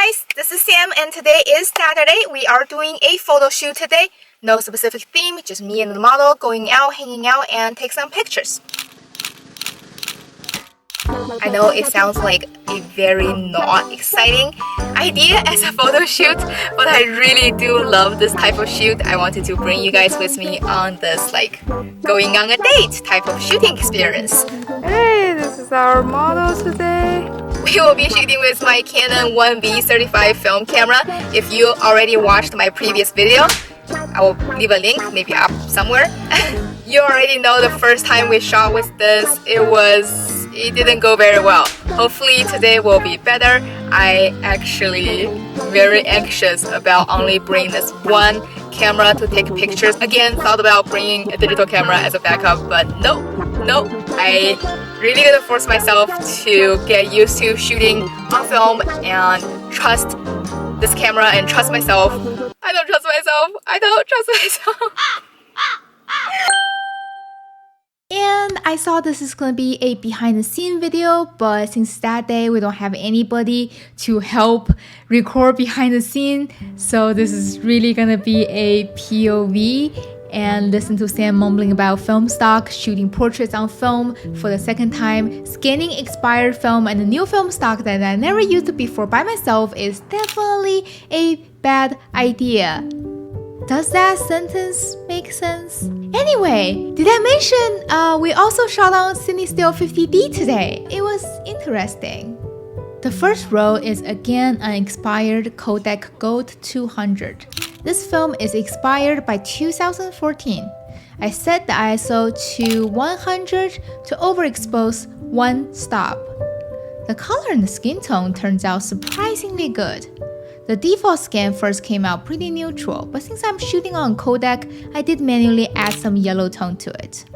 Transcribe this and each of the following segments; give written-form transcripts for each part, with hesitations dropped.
guys, this is Sam and today is Saturday. We are doing a photo shoot today. No specific theme, just me and the model going out, hanging out, and take some pictures. I know it sounds like a very not exciting idea as a photo shoot, but I really do love this type of shoot. I wanted to bring you guys with me on this like going on a date type of shooting experience. Hey, this is our model today. We will be shooting with my Canon 1V35 film camera. If you already watched my previous video, I will leave a link, maybe up somewhere. You already know the first time we shot with this, it didn't go very well. Hopefully today will be better. I actually very anxious about only bringing this one camera to take pictures. Again, thought about bringing a digital camera as a backup, but no. I really gonna force myself to get used to shooting on film and trust this camera and trust myself. I don't trust myself. And I thought this is gonna be a behind the scene video, but since that day we don't have anybody to help record behind the scene, so this is really gonna be a POV and listen to Sam mumbling about film stock, shooting portraits on film for the second time, scanning expired film and the new film stock that I never used before by myself is definitely a bad idea. Does that sentence make sense? Anyway, did I mention we also shot on CineStill 50D today? It was interesting. The first row is again an expired Kodak Gold 200. This film is expired by 2014. I set the ISO to 100 to overexpose one stop. The color and the skin tone turns out surprisingly good. The default scan first came out pretty neutral, but since I'm shooting on Kodak, I did manually add some yellow tone to it.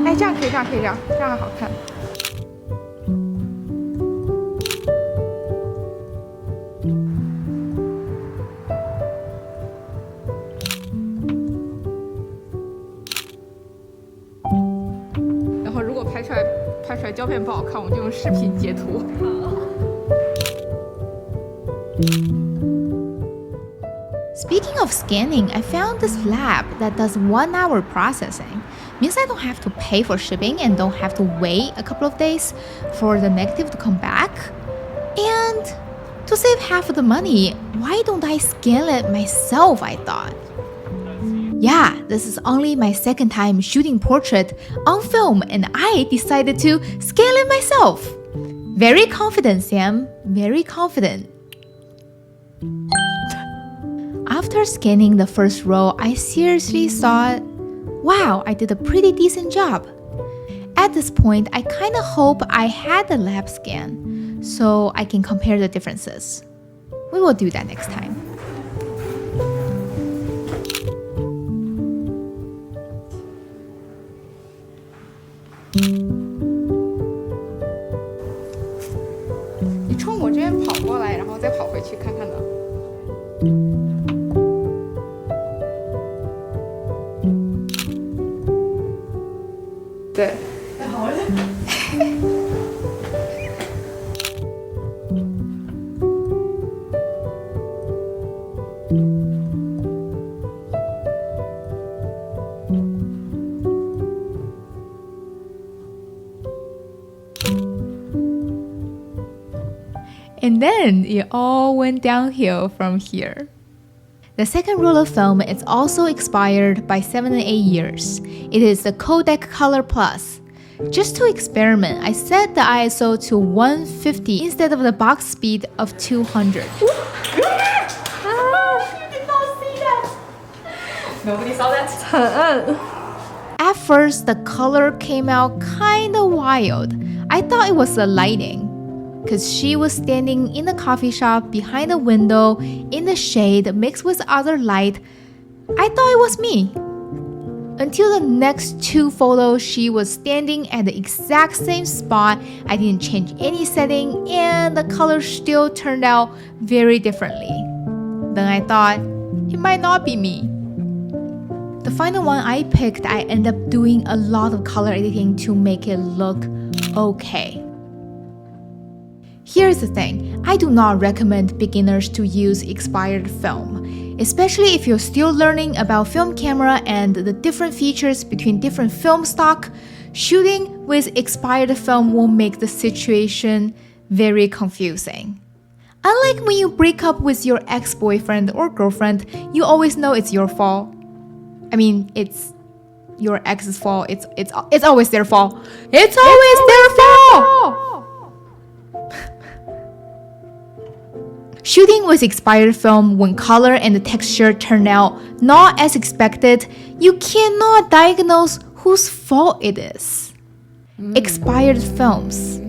哎，这样可以，这样好看。然后如果拍出来胶片不好看，我就用视频截图。Speaking of scanning, I found this lab that does 1 hour processing. Means I don't have to pay for shipping and don't have to wait a couple of days for the negative to come back. And to save half of the money, why don't I scan it myself, I thought. Yeah, this is only my second time shooting portrait on film and I decided to scan it myself. Very confident, Sam. Very confident. After scanning the first row, I seriously thought, wow, I did a pretty decent job. At this point, I kinda hope I had the lab scan so I can compare the differences. We will do that next time. You 冲我这边跑过来，然后再跑回去看看呢。对。太好了。And then it all went downhill from here. The second roll of film is also expired by 7 and 8 years. It is the Kodak Color Plus. Just to experiment, I set the ISO to 150 instead of the box speed of 200. You did not see that. Nobody saw that. At first, the color came out kinda wild. I thought it was the lighting. Because she was standing in the coffee shop behind the window in the shade mixed with other light. I thought it was me. Until the next two photos, she was standing at the exact same spot. I didn't change any setting and the color still turned out very differently. Then I thought, it might not be me. The final one I picked, I ended up doing a lot of color editing to make it look okay. Here's the thing, I do not recommend beginners to use expired film, especially if you're still learning about film camera and the different features between different film stock. Shooting with expired film will make the situation very confusing. Unlike when you break up with your ex-boyfriend or girlfriend, you always know it's your fault. I mean, it's your ex's fault. It's always their fault. It's always their fault! Shooting with expired film when color and the texture turn out not as expected, you cannot diagnose whose fault it is. Expired films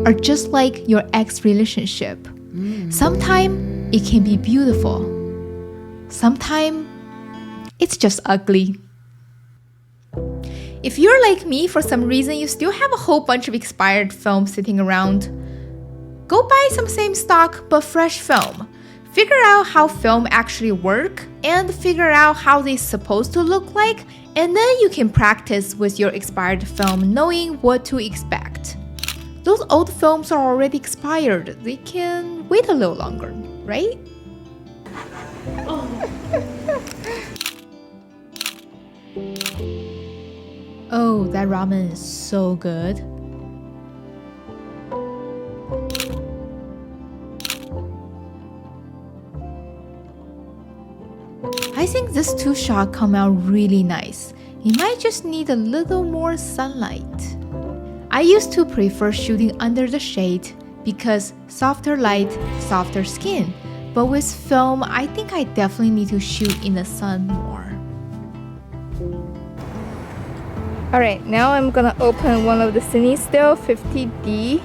are just like your ex relationship. Sometimes it can be beautiful. Sometimes it's just ugly. If you're like me, for some reason you still have a whole bunch of expired film sitting around, go buy some same stock but fresh film. Figure out how film actually work and figure out how they're supposed to look like, and then you can practice with your expired film knowing what to expect. Those old films are already expired. They can wait a little longer, right? Oh, that ramen is so good. I think this two shot come out really nice. It might just need a little more sunlight. I used to prefer shooting under the shade because softer light, softer skin. But with film, I think I definitely need to shoot in the sun more. Alright, now I'm gonna open one of the CineStill 50D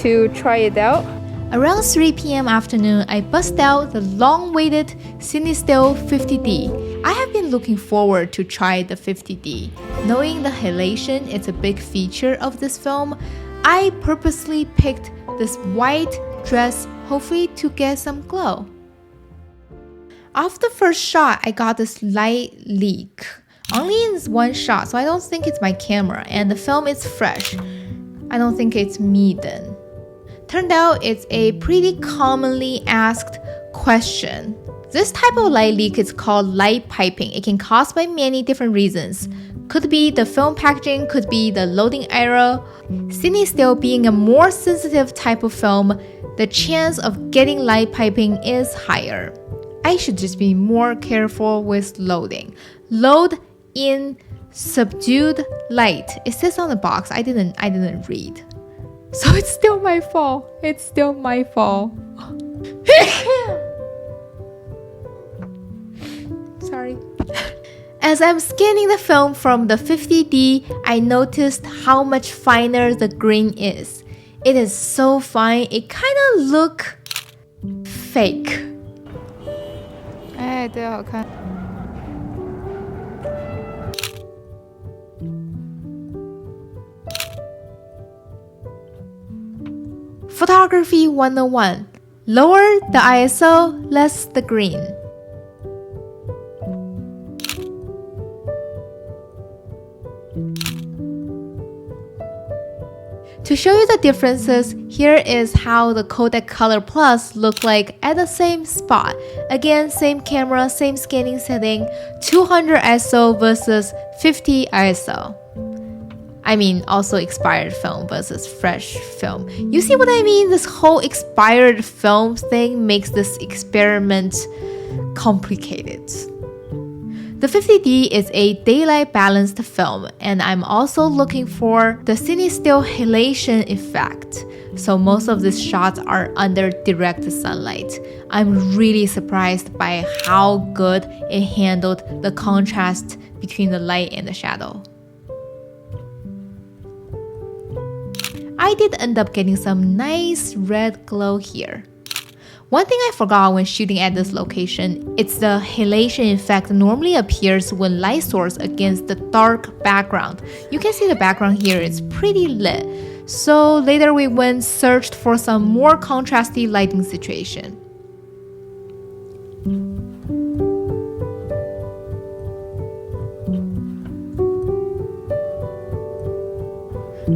to try it out. Around 3 p.m. afternoon, I bust out the long-awaited CineStill 50D. I have been looking forward to try the 50D. Knowing the halation is a big feature of this film, I purposely picked this white dress, hopefully to get some glow. Off the first shot, I got this light leak. Only in this one shot, so I don't think it's my camera, and the film is fresh. I don't think it's me then. Turned out it's a pretty commonly asked question. This type of light leak is called light piping. It can cause by many different reasons. Could be the film packaging, could be the loading error. CineStill being a more sensitive type of film, the chance of getting light piping is higher. I should just be more careful with loading. Load in subdued light. It says on the box. I didn't read. So it's still my fault. It's still my fault. Sorry. As I'm scanning the film from the 50D, I noticed how much finer the grain is. It is so fine, it kind of look fake. 哎，对，好看。Photography 101. Lower the ISO, less the green. To show you the differences, here is how the Kodak Color Plus look like at the same spot. Again, same camera, same scanning setting, 200 ISO versus 50 ISO. I mean, also expired film versus fresh film. You see what I mean? This whole expired film thing makes this experiment complicated. The 50D is a daylight balanced film, and I'm also looking for the CineStill halation effect. So most of these shots are under direct sunlight. I'm really surprised by how good it handled the contrast between the light and the shadow. I did end up getting some nice red glow here. One thing I forgot when shooting at this location, it's the halation effect normally appears when light source against the dark background. You can see the background here is pretty lit. So later we went searched for some more contrasty lighting situation.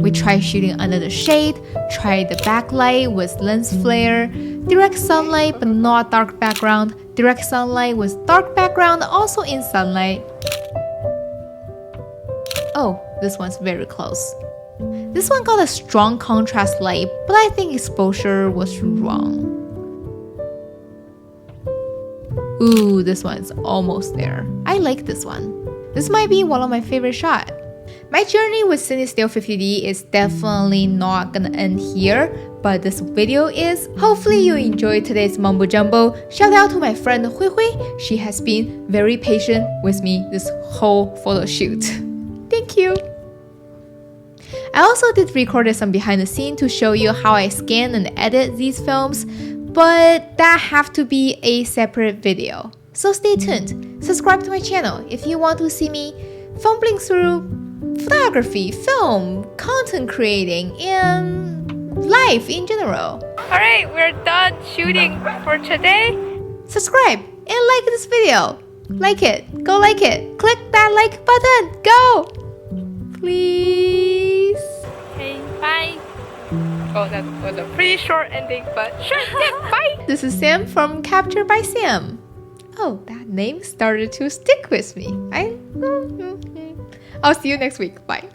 We tried shooting under the shade, tried the backlight with lens flare, direct sunlight but not dark background, direct sunlight with dark background also in sunlight. Oh, this one's very close. This one got a strong contrast light, but I think exposure was wrong. Ooh, this one's almost there. I like this one. This might be one of my favorite shots. My journey with CineStill 50D is definitely not gonna end here, but this video is. Hopefully you enjoyed today's mumbo jumbo. Shout out to my friend Hui Hui. She has been very patient with me this whole photo shoot. Thank you. I also did record some behind the scenes to show you how I scan and edit these films, but that have to be a separate video. So stay tuned. Subscribe to my channel if you want to see me fumbling through photography, film, content creating, and life in general. Alright, we're done shooting for today. Subscribe and like this video. Like it. Go like it. Click that like button. Go! Please. Okay, bye. Oh, that was a pretty short ending, but sure, yeah, bye. This is Sam from Captured by Sam. Oh, that name started to stick with me. I'll see you next week. Bye.